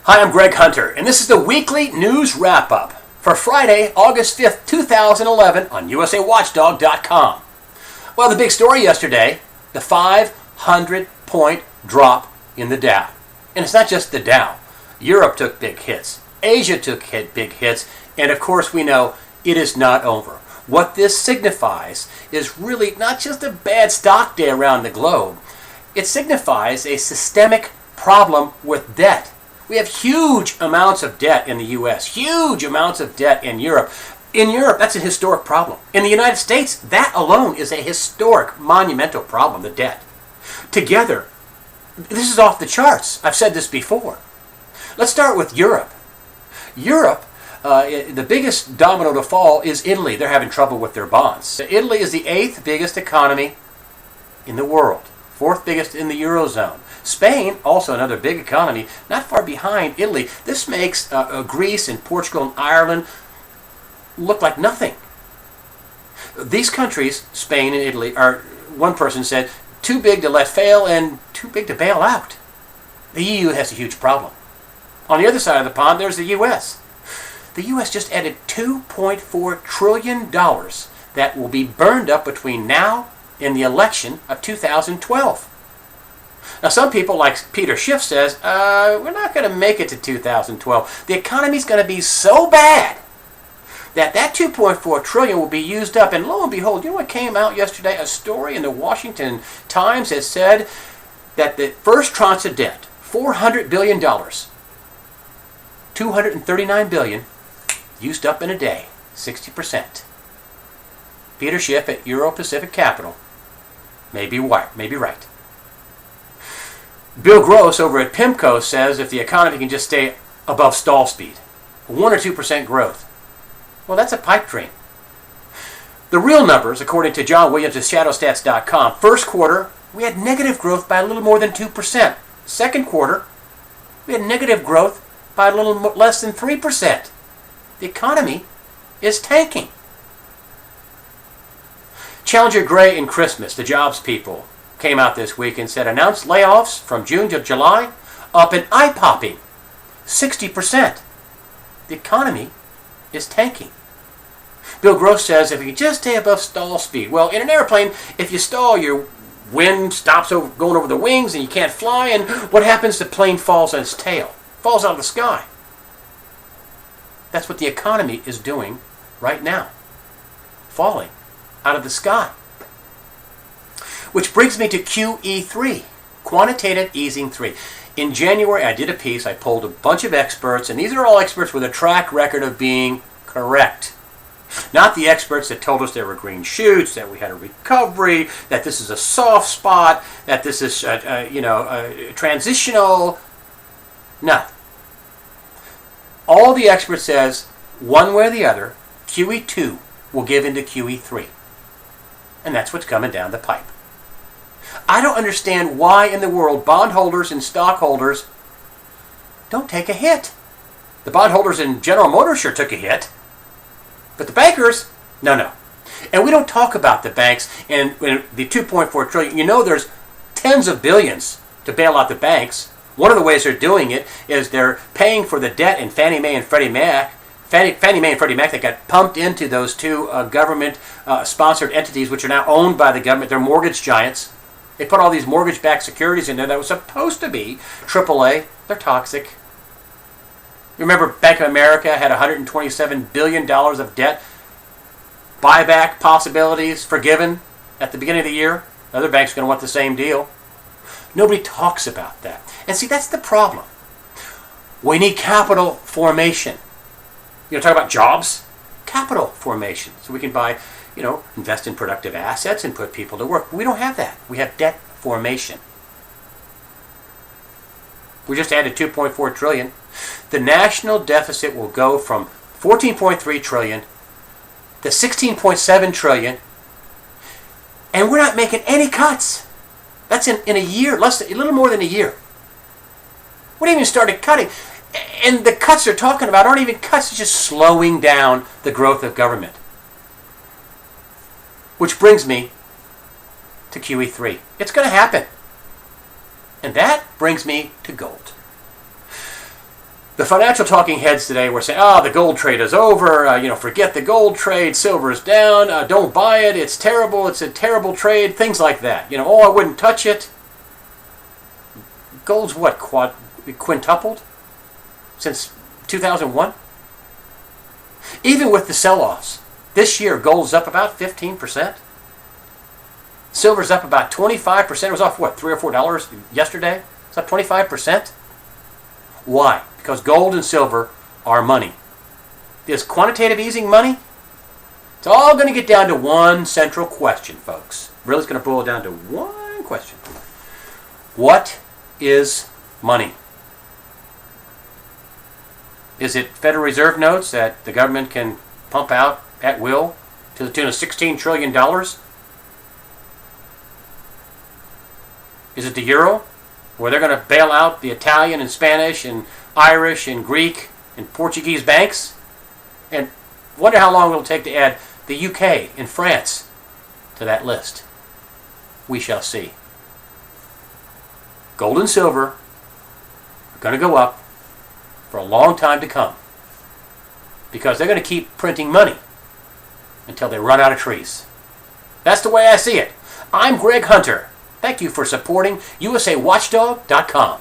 Hi, I'm Greg Hunter, and this is the weekly news wrap-up for Friday, August 5th, 2011 on USAWatchdog.com. Well, the big story yesterday, the 500-point drop in the Dow. And it's not just the Dow. Europe took big hits. Asia took big hits. And of course, we know it is not over. What this signifies is really not just a bad stock day around the globe. It signifies a systemic problem with debt. We have huge amounts of debt in the U.S., huge amounts of debt in Europe. In Europe, that's a historic problem. In the United States, that alone is a historic, monumental problem, the debt. Together, this is off the charts. I've said this before. Let's start with Europe. Europe, the biggest domino to fall is Italy. They're having trouble with their bonds. Italy is the 8th biggest economy in the world, 4th biggest in the Eurozone. Spain, also another big economy, not far behind Italy. This makes Greece and Portugal and Ireland look like nothing. These countries, Spain and Italy, are, one person said, too big to let fail and too big to bail out. The EU has a huge problem. On the other side of the pond, there's the U.S. The U.S. just added $2.4 trillion that will be burned up between now and the election of 2012. Now, some people, like Peter Schiff, says, we're not going to make it to 2012. The economy's going to be so bad that $2.4 trillion will be used up. And lo and behold, you know what came out yesterday? A story in the Washington Times that said that the first tranche of debt, $400 billion, $239 billion, used up in a day, 60%. Peter Schiff at Euro Pacific Capital may be right. Bill Gross over at PIMCO says if the economy can just stay above stall speed, 1 or 2% growth, well, that's a pipe dream. The real numbers, according to John Williams of ShadowStats.com, first quarter, we had negative growth by a little more than 2%. Second quarter, we had negative growth by a little less than 3%. The economy is tanking. Challenger Gray and Christmas, the jobs people, came out this week and said announced layoffs from June to July up an eye-popping 60%. The economy is tanking. Bill Gross says if you just stay above stall speed, well, in an airplane, if you stall, your wind stops going over the wings and you can't fly, and what happens? The plane falls on its tail, falls out of the sky. That's what the economy is doing right now, falling out of the sky. Which brings me to QE3, Quantitative Easing 3. In January, I did a piece. I polled a bunch of experts, and these are all experts with a track record of being correct. Not the experts that told us there were green shoots, that we had a recovery, that this is a soft spot, that this is transitional. No. All the experts says, one way or the other, QE2 will give into QE3. And that's what's coming down the pipe. I don't understand why in the world bondholders and stockholders don't take a hit. The bondholders in General Motors sure took a hit. But the bankers, no. And we don't talk about the banks and the $2.4 trillion. You know there's tens of billions to bail out the banks. One of the ways they're doing it is they're paying for the debt in Fannie Mae and Freddie Mac. Fannie Mae and Freddie Mac that got pumped into those two government-sponsored entities, which are now owned by the government. They're mortgage giants. They put all these mortgage-backed securities in there that was supposed to be AAA. They're toxic. Remember, Bank of America had $127 billion of debt. Buyback possibilities forgiven at the beginning of the year. Other banks are going to want the same deal. Nobody talks about that. And see, that's the problem. We need capital formation. You know, talk about jobs, capital formation. So we can buy, invest in productive assets and put people to work. We don't have that. We have debt formation. We just added $2.4 trillion. The national deficit will go from $14.3 trillion to $16.7 trillion. And we're not making any cuts. That's in a year, a little more than a year. We haven't even started cutting. And the cuts they're talking about aren't even cuts, it's just slowing down the growth of government. Which brings me to QE3. It's going to happen. And that brings me to gold. The financial talking heads today were saying, the gold trade is over. Forget the gold trade. Silver's down. Don't buy it. It's terrible. It's a terrible trade. Things like that. I wouldn't touch it. Gold's what, quintupled since 2001? Even with the sell-offs, this year gold's up about 15%. Silver's up about 25%. It was off, $3 or $4 yesterday? It's up 25%. Why? Because gold and silver are money. Is quantitative easing money? It's all going to get down to one central question, folks. Really, it's going to boil down to one question. What is money? Is it Federal Reserve notes that the government can pump out at will to the tune of $16 trillion? Is it the euro, where they're going to bail out the Italian and Spanish and Irish and Greek and Portuguese banks? And wonder how long it'll take to add the UK and France to that list. We shall see. Gold and silver are going to go up for a long time to come, because they're going to keep printing money until they run out of trees. That's the way I see it. I'm Greg Hunter. Thank you for supporting USAWatchdog.com.